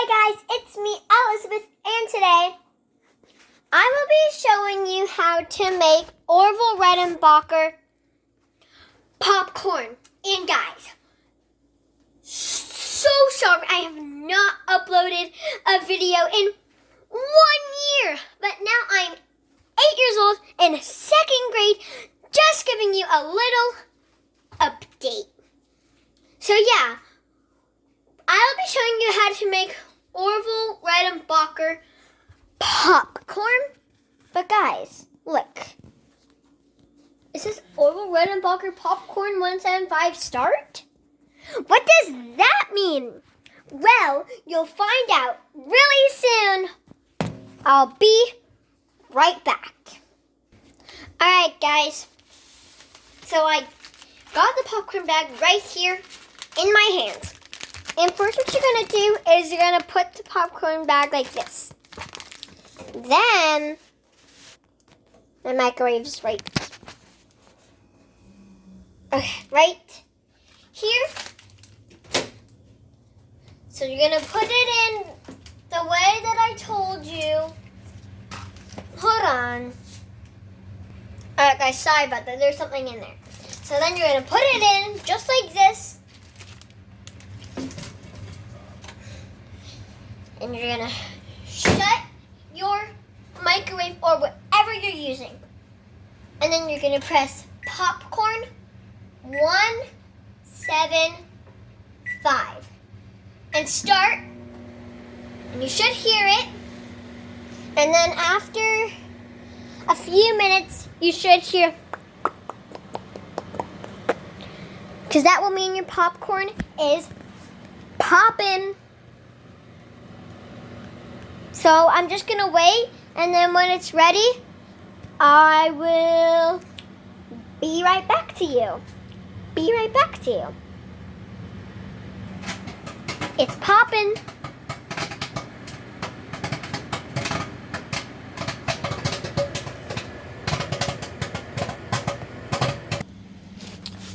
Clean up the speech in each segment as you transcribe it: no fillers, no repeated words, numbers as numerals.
Hi guys, it's me, Elizabeth, and today I will be showing you how to make Orville Redenbacher popcorn. And guys, so sorry I have not uploaded a video in 1 year, but now I'm 8 years old in 2nd grade, just giving you a little update. So yeah, I'll be showing you how to make Orville Redenbacher popcorn. But guys, look. It says Orville Redenbacher popcorn 175 start. What does that mean? Well, you'll find out really soon. I'll be right back. Alright guys, so I got the popcorn bag right here in my hands. And first what you're going to do is you're going to put the popcorn bag like this. Then, the microwave's right here. So you're going to put it in the way that I told you. Hold on. Alright guys, sorry about that. There's something in there. So then you're going to put it in just like this. And you're going to shut your microwave or whatever you're using. And then you're going to press popcorn 175 and start. And you should hear it. And then after a few minutes, you should hear, because that will mean your popcorn is popping. So I'm just going to wait, and then when it's ready, I will be right back to you. It's popping.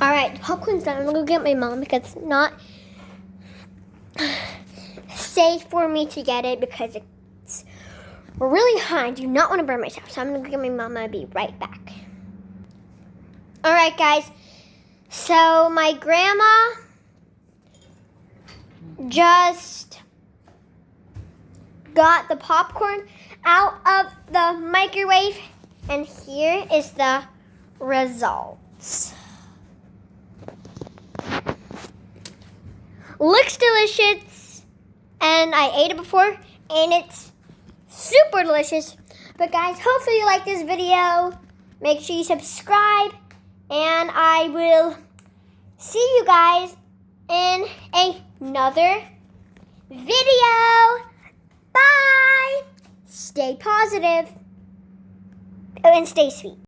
Alright, the popcorn's done. I'm going to go get my mom because it's not safe for me to get it because it's really hot. I do not want to burn myself. So I'm going to go get my mom and I'll be right back. Alright guys, so my grandma just got the popcorn out of the microwave and here is the results. Looks delicious, and I ate it before, and it's super delicious. But guys, hopefully you like this video. Make sure you subscribe, and I will see you guys in another video. Bye! Stay positive, and stay sweet.